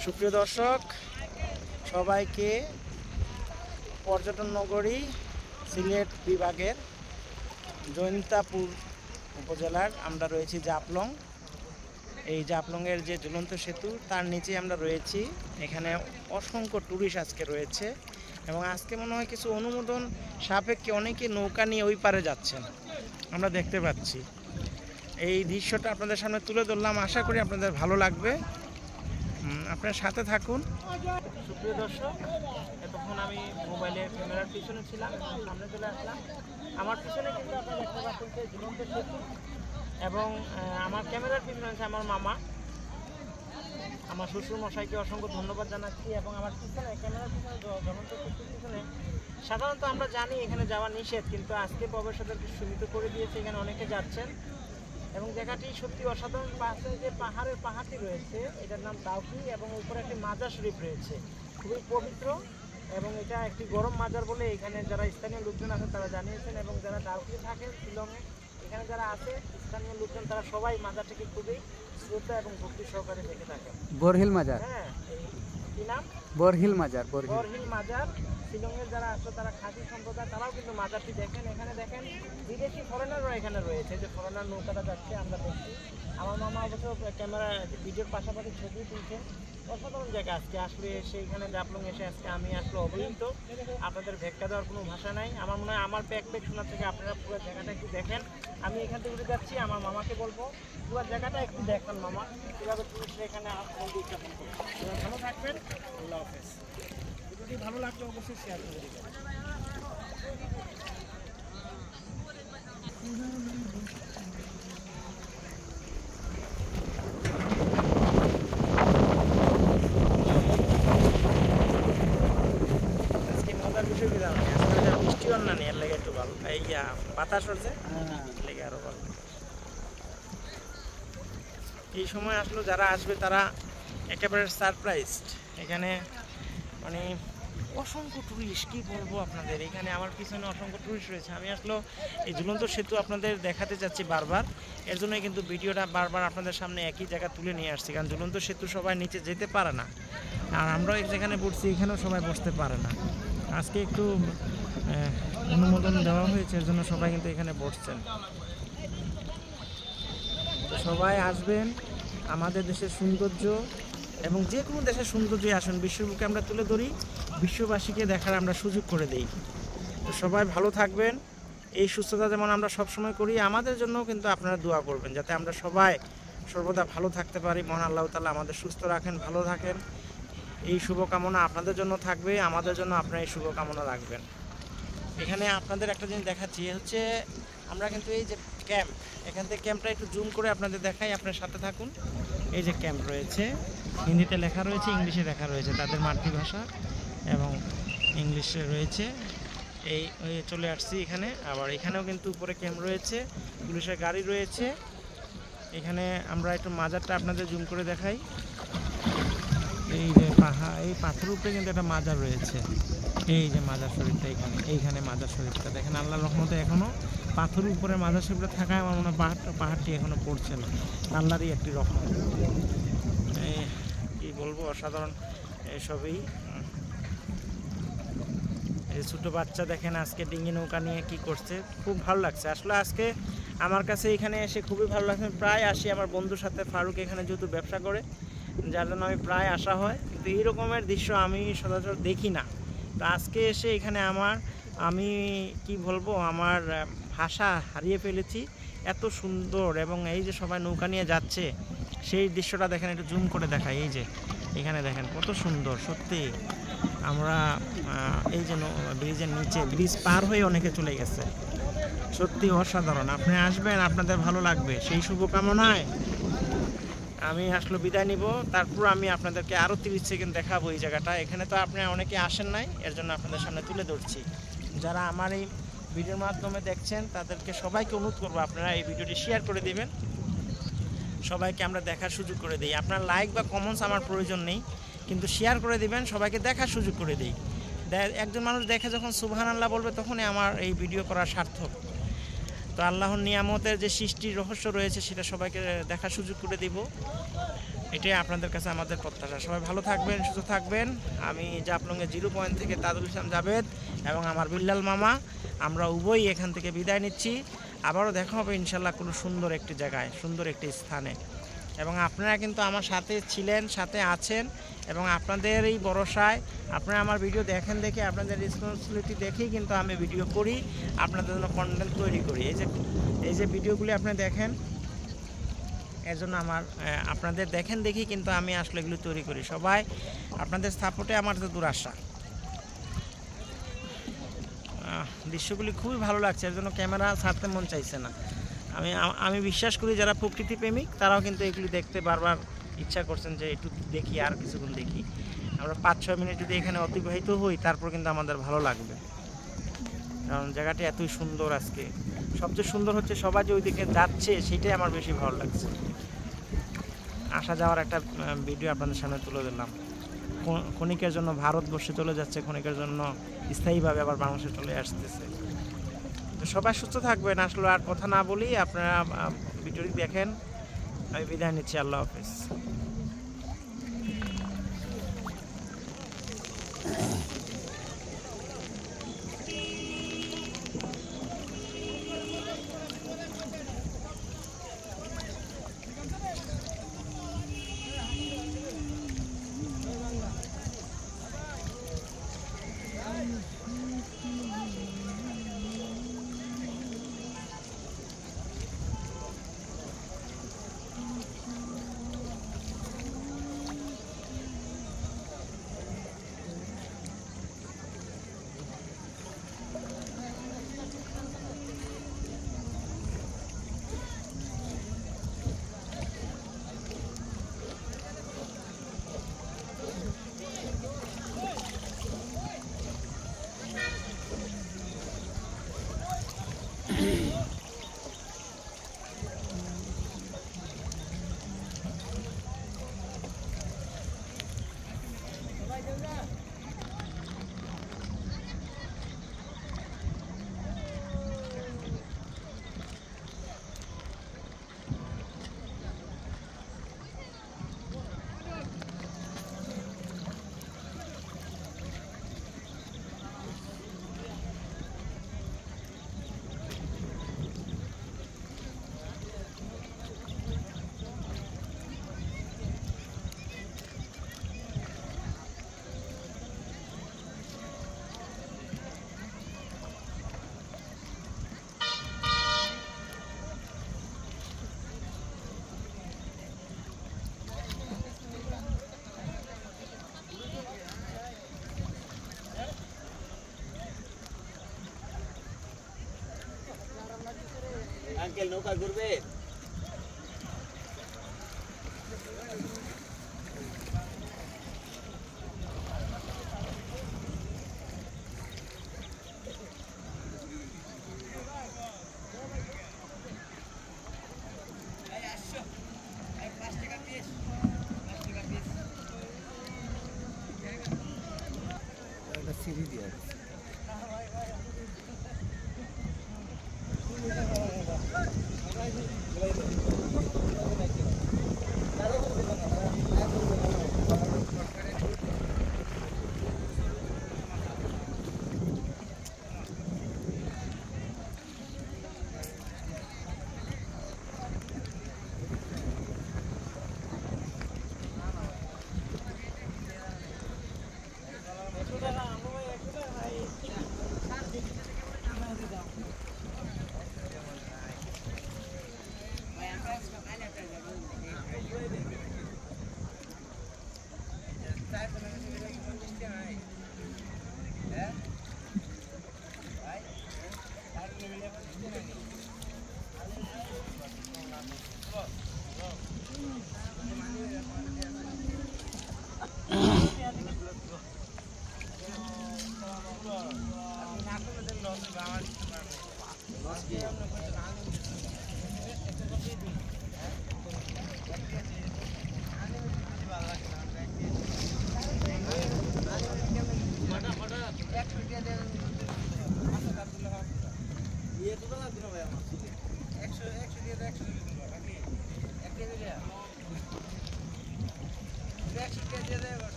সুপ্রিয় দর্শক, সবাইকে পর্যটন নগরী সিলেট বিভাগের জৈন্তাপুর উপজেলার আমরা রয়েছি জাফলং। এই জাফলংয়ের যে ঝুলন্ত সেতু তার নিচে আমরা রয়েছি। এখানে অসংখ্য টুরিস্ট আজকে রয়েছে এবং আজকে মনে হয় কিছু অনুমোদন সাপেক্ষে অনেকে নৌকা নিয়ে ওই পারে যাচ্ছেন, আমরা দেখতে পাচ্ছি। এই দৃশ্যটা আপনাদের সামনে তুলে ধরলাম, আশা করি আপনাদের ভালো লাগবে। আপনার সাথে থাকুন। সুপ্রিয় দর্শক, এতক্ষণ আমি মোবাইলের ক্যামেরার পিছনে ছিলাম, সামনে চলে আসলাম। আমার পিছনে কিন্তু আপনারা দেখতে পাচ্ছেন যে ঝুলন্ত সেতু এবং আমার ক্যামেরার পিছনে আছে আমার মামা, আমার শ্বশুর মশাইকে অসংখ্য ধন্যবাদ জানাচ্ছি। এবং আমার পিছনে ক্যামেরার পিছনে ঝুলন্ত সেতুর পিছনে সাধারণত আমরা জানি এখানে যাওয়া নিষেধ, কিন্তু আজকে প্রবেশাধিকারকে সীমিত করে দিয়েছে, এখানে অনেকে যাচ্ছেন এবং জায়গাটি সত্যি অসাধারণ। পাশে যে পাহাড়টি রয়েছে এটার নাম দাউকি এবং উপরে একটি মাজার শরীফ রয়েছে, খুবই পবিত্র এবং এটা একটি গরম মাজার বলে এখানে যারা স্থানীয় লোকজন আছেন তারা জানিয়েছেন। এবং যারা দাউকিতে থাকেন শিলংয়ে, এখানে যারা আছে স্থানীয় লোকজন, তারা সবাই মাজারটিকে খুবই শ্রদ্ধা এবং ভক্তি সহকারে দেখে থাকেন। বরহিল মাজার, হ্যাঁ, কি নাম? বরহিল মাজার। বরহিল মাজার। শিলংয়ের যারা আসলো তারা খাদি সম্প্রদায়, তারাও কিন্তু মাজারটি দেখেন। এখানে দেখেন বিদেশি ফরেনাররা এখানে রয়েছে, যে ফরেনার নৌকাটা যাচ্ছে আমরা দেখছি। আমার মামা অবশ্য ক্যামেরা ভিডিওর পাশাপাশি ছবি তুলছেন। অসাধারণ জায়গা আজকে আসলে সেইখানে জাফলং এসে আজকে আমি আসলে অভিভূত। আপনাদের ভেক্কা দেওয়ার কোনো ভাষা নাই। আমার মনে হয় আমার প্যাক শোনার থেকে আপনারা পুরো জায়গাটা একটু দেখেন। আমি এখান থেকে উঠে যাচ্ছি, আমার মামাকে বলবো পুরো জায়গাটা একটু দেখেন মামা, কীভাবে টুরিস্টরা এখানে উদযাপন করবে। ভালো থাকবেন, আল্লাহ হাফেজ। ভিডিওটি ভালো লাগলে অবশ্যই শেয়ার করে দেবেন। আজকে মজার বিষয় কি জানেন, আজকে বৃষ্টি অন্য নেই, এর লেগে একটু ভালো। এই বাতাস হচ্ছে, লেগে আরো ভালো। এই সময় আসলে যারা আসবে তারা একেবারে সারপ্রাইজড। এখানে মানে অসংখ্য টুরিস্ট, কি বলবো আপনাদের। এখানে আমার পিছনে অসংখ্য টুরিস্ট রয়েছে। আমি আসলে এই ঝুলন্ত সেতু আপনাদের দেখাতে চাচ্ছি বারবার, এর জন্যই কিন্তু ভিডিওটা বারবার আপনাদের সামনে একই জায়গা তুলে নিয়ে আসছি। কারণ ঝুলন্ত সেতু সবাই নিচে যেতে পারে না, আর আমরাও যেখানে বসছি এখানেও সবাই বসতে পারে না। আজকে একটু অনুমোদন দেওয়া হয়েছে, এর জন্য সবাই কিন্তু এখানে বসছেন। সবাই আসবেন, আমাদের দেশের সৌন্দর্য এবং যে কোনো দেশের সৌন্দর্যই আসুন, বিশ্বের বুকে আমরা তুলে ধরি, বিশ্ববাসীকে দেখার আমরা সুযোগ করে দিই। তো সবাই ভালো থাকবেন। এই সুস্থতা যেমন আমরা সবসময় করি, আমাদের জন্যও কিন্তু আপনারা দোয়া করবেন যাতে আমরা সবাই সর্বদা ভালো থাকতে পারি। মহান আল্লাহ তাআলা আমাদের সুস্থ রাখেন, ভালো থাকেন। এই শুভকামনা আপনাদের জন্য থাকবে, আমাদের জন্য আপনারা এই শুভকামনা রাখবেন। এখানে আপনাদের একটা জিনিস দেখাচ্ছি, হচ্ছে আমরা কিন্তু এই যে ক্যাম্প, এখান থেকে ক্যাম্পটা একটু জুম করে আপনাদের দেখাই, আপনার সাথে থাকুন। এই যে ক্যাম্প রয়েছে, হিন্দিতে লেখা রয়েছে, ইংলিশে লেখা রয়েছে, তাদের মাতৃভাষা এবং ইংলিশে রয়েছে। এই চলে আসছি এখানে। আবার এখানেও কিন্তু উপরে ক্যাম্প রয়েছে, পুলিশের গাড়ি রয়েছে। এখানে আমরা একটু মাজারটা আপনাদের জুম করে দেখাই। এই যে এই পাথরের উপরে কিন্তু একটা মাজার রয়েছে। এই যে মাজার শরীফটা, এইখানে মাজার শরীফটা দেখেন। আল্লাহর রহমতে এখনো পাথরের উপরে মাজার শরীফটা থাকায় আমার মনে হয় পাহাড়টি এখনো পড়ছে না। আল্লাহরই একটি রহমত। কি বলবো, অসাধারণ এসবই। এই ছোটো বাচ্চা দেখেন আজকে ডিঙি নৌকা নিয়ে কি করছে, খুব ভালো লাগছে। আসলে আজকে আমার কাছে এখানে এসে খুবই ভালো লাগছে। প্রায় আসি আমার বন্ধুর সাথে, ফারুক এখানে যেহেতু ব্যবসা করে, যার জন্য আমি প্রায় আসা হয়, কিন্তু এই রকমের দৃশ্য আমি সচরাচর দেখি না। তো আজকে এসে এখানে আমি কি বলবো, আমার ভাষা হারিয়ে ফেলেছি, এত সুন্দর। এবং এই যে সবাই নৌকা নিয়ে যাচ্ছে, সেই দৃশ্যটা দেখেন, একটু জুম করে দেখাই। এই যে এখানে দেখেন কত সুন্দর সত্যি। আমরা এই যে ব্রিজের নিচে, ব্রিজ পার হয়ে অনেকে চলে গেছে, সত্যি অসাধারণ। আপনি আসবেন, আপনাদের ভালো লাগবে। সেই শুভকামনায় আমি আসলে বিদায় নিব। তারপর আমি আপনাদেরকে আরও 30 সেকেন্ড দেখাবো এই জায়গাটা। এখানে তো আপনি অনেকে আসেন নাই, এর জন্য আপনাদের সামনে তুলে ধরছি। যারা আমার এই ভিডিওর মাধ্যমে দেখছেন তাদেরকে সবাইকে অনুরোধ করবো, আপনারা এই ভিডিওটি শেয়ার করে দিবেন, সবাইকে আমরা দেখার সুযোগ করে দিই। আপনার লাইক বা কমেন্টস আমার প্রয়োজন নেই, কিন্তু শেয়ার করে দিবেন, সবাইকে দেখার সুযোগ করে দিই। একজন মানুষ দেখে যখন সুবহানাল্লাহ বলবে, তখনই আমার এই ভিডিও করা সার্থক। তো আল্লাহর নিয়ামতের যে সৃষ্টির রহস্য রয়েছে সেটা সবাইকে দেখার সুযোগ করে দিব। এটাই আপনাদের কাছে আমাদের প্রত্যাশা। সবাই ভালো থাকবেন, সুস্থ থাকবেন। আমি জাফলংয়ের 0 পয়েন্ট থেকে তাজুল ইসলাম জাভেদ এবং আমার বিল্লাল মামা, আমরা উভয়ই এখান থেকে বিদায় নিচ্ছি। আবারও দেখা হবে ইনশাল্লাহ কোনো সুন্দর একটি জায়গায়, সুন্দর একটি স্থানে। এবং আপনারা কিন্তু আমার সাথে ছিলেন, সাথে আছেন, এবং আপনাদের এই ভরসায় আপনারা আমার ভিডিও দেখেন, দেখে আপনাদের রেসপন্সিবিলিটি দেখেই কিন্তু আমি ভিডিও করি, আপনাদের জন্য কন্টেন্ট তৈরি করি। এই যে ভিডিওগুলি আপনি দেখেন, এর জন্য আমার আপনাদের দেখেন দেখেই কিন্তু আমি আসলে এগুলো তৈরি করি। সবাই আপনাদের সাপোর্টে আমার তো দূর আশা। দৃশ্যগুলি খুবই ভালো লাগছে, এর জন্য ক্যামেরা ছাড়তে মন চাইছে না। আমি বিশ্বাস করি যারা প্রকৃতি প্রেমিক তারাও কিন্তু এগুলি দেখতে বারবার ইচ্ছা করছেন যে একটু দেখি, আর কিছুক্ষণ দেখি। আমরা 5-6 মিনিট যদি এখানে অতিবাহিত হই তারপর কিন্তু আমাদের ভালো লাগবে, কারণ জায়গাটি এতই সুন্দর। আজকে সবচেয়ে সুন্দর হচ্ছে সবাই যে ওইদিকে যাচ্ছে, সেটাই আমার বেশি ভালো লাগছে। আসা যাওয়ার একটা ভিডিও আপনাদের সামনে তুলে দিলাম। ক্ষণিকের জন্য ভারতবর্ষে চলে যাচ্ছে, ক্ষণিকের জন্য স্থায়ীভাবে আবার বাংলাদেশে চলে আসতেছে। তো সবাই সুস্থ থাকবেন। আসলে আর কথা না বলি, আপনারা ভিডিওটি দেখেন। আমি বিদায় নিচ্ছি, আল্লাহ হাফেজ। আঙ্কেল নৌকা ঘুরবে? সিঁড়ি দিয়ে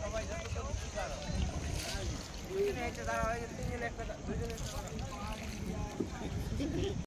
সবাই যত দুইজনে একটা দাঁড়া হয়, তিনজনে একটা দুইজনে